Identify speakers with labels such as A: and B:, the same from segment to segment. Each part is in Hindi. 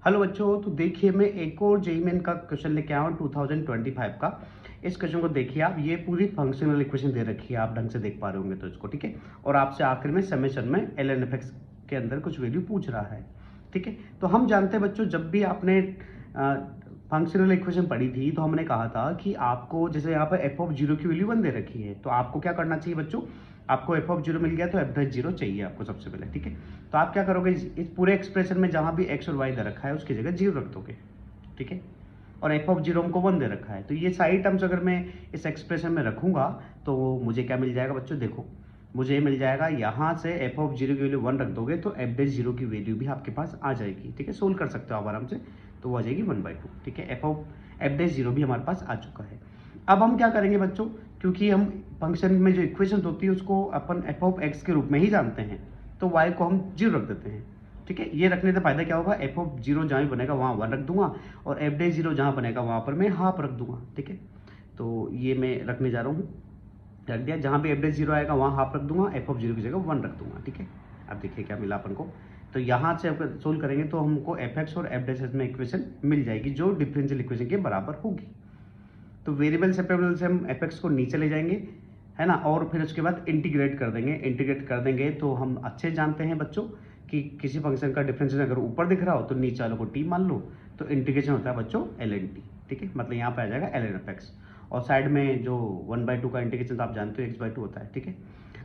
A: हेलो बच्चों, तो देखिए मैं एक और जेईई मेन का क्वेश्चन लेके आया हूँ 2025 का। इस क्वेश्चन को देखिए आप, ये पूरी फंक्शनल इक्वेशन दे रखी है, आप ढंग से देख पा रहे होंगे तो इसको, ठीक है। और आपसे आखिर में समेशन में ln(f(x) के अंदर कुछ वैल्यू पूछ रहा है, ठीक है। तो हम जानते हैं बच्चों, जब भी आपने फंक्शनल इक्वेशन पढ़ी थी तो हमने कहा था कि आपको जैसे यहाँ पर एफ ऑफ जीरो की वैल्यू 1 दे रखी है, तो आपको क्या करना चाहिए बच्चों, आपको एफ ऑफ जीरो मिल गया तो एफ डैश जीरो चाहिए आपको सबसे पहले, ठीक है। तो आप क्या करोगे, इस पूरे एक्सप्रेशन में जहां भी एक्स और वाई दे रखा है उसकी जगह जीरो रख दोगे, ठीक है। और एफ ऑफ जीरो हमको 1 दे रखा है, तो ये सारी टर्म्स अगर मैं इस एक्सप्रेशन में रखूंगा तो मुझे क्या मिल जाएगा बच्चों, देखो मुझे ये मिल जाएगा, यहाँ से एफ ऑफ जीरो की वैल्यू 1 रख दोगे तो एफ डैश जीरो की वैल्यू भी आपके पास आ जाएगी, ठीक है। सोल्व कर सकते हो आप आराम से, तो वो आ जाएगी 1/2, ठीक है। एफ डैश जीरो भी हमारे पास आ चुका है। अब हम क्या करेंगे बच्चों, क्योंकि हम फंक्शन में जो इक्वेशन होती है उसको अपन एफ ऑफ एक्स के रूप में ही जानते हैं, तो वाई को हम जीरो रख देते हैं, ठीक है। ये रखने से फायदा क्या होगा, एफ ऑफ जीरो जहाँ भी बनेगा वहाँ 1 रख दूंगा और एफ डे जीरो जहाँ बनेगा वहाँ पर मैं हाफ रख दूंगा, ठीक है। तो ये मैं रखने जा रहा हूँ, रख दिया, जहाँ भी एफ डे जीरो आएगा वहाँ हाफ रख दूंगा, एफ ऑफ जीरो की जगह 1 रख दूंगा, ठीक है। अब देखिए क्या मिला अपन को, तो यहाँ से अगर सोल्व करेंगे तो हमको एफ एक्स और एफ डैश में इक्वेशन मिल जाएगी जो डिफरेंशियल इक्वेशन के बराबर होगी। तो वेरिएबल सेपरेबल से हम एफ एक्स को नीचे ले जाएंगे, है ना, और फिर उसके बाद इंटीग्रेट कर देंगे। इंटीग्रेट कर देंगे तो हम अच्छे जानते हैं बच्चों कि किसी फंक्शन का डिफरेंशियल अगर ऊपर दिख रहा हो तो नीचे वालों को टी मान लो, तो इंटीग्रेशन होता है बच्चों ln t, ठीक है। मतलब यहाँ पे आ जाएगा ln(f(x) और साइड में जो 1/2 का इंटीग्रेशन तो आप जानते हो x/2 होता है, ठीक है।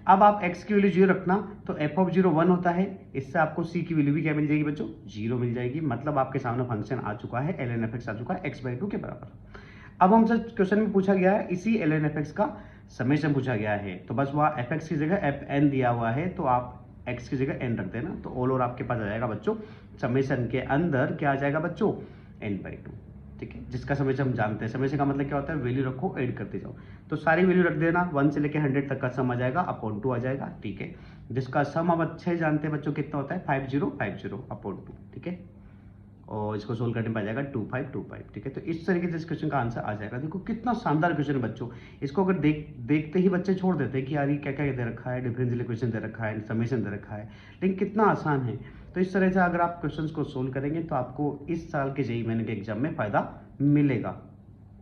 A: अब आप x की वैल्यू जीरो रखना, तो एफ ऑफ जीरो 1 होता है, इससे आपको c की वैल्यू भी क्या मिल जाएगी बच्चों, जीरो मिल जाएगी। मतलब आपके सामने फंक्शन आ चुका है, ln(f(x) आ चुका है x/2 के बराबर। अब हमसे क्वेश्चन में पूछा गया है इसी ln(f(x) का समेशन पूछा गया है, तो बस वहाँ f(x) की जगह fn दिया हुआ है, तो आप x की जगह n रख देना, तो ऑल ओवर आपके पास आ जाएगा बच्चों, समेशन के अंदर क्या आ जाएगा बच्चों, n/2, ठीक है। जिसका समेशन हम जानते हैं, समेशन का मतलब क्या होता है, वैल्यू रखो ऐड करते जाओ, तो सारी वैल्यू रख देना, 1 से लेकर 100 तक का सम आ जाएगा, अपॉन 2 आ जाएगा, ठीक है। जिसका सम हम अच्छे जानते हैं बच्चों कितना होता है, 5050 अपॉन 2, ठीक है। और इसको सोल्व करने में आ जाएगा 2525, ठीक है। तो इस तरीके से इस क्वेश्चन का आंसर आ जाएगा। देखो कितना शानदार क्वेश्चन है बच्चों, इसको अगर देखते ही बच्चे छोड़ देते हैं कि यार ये क्या क्या दे रखा है, डिफरेंशियल इक्वेशन दे रखा है, समेशन दे रखा है, लेकिन कितना आसान है। तो इस तरह से अगर आप क्वेश्चंस को सोल्व करेंगे तो आपको इस साल के जेईई मेन के एग्जाम में फायदा मिलेगा।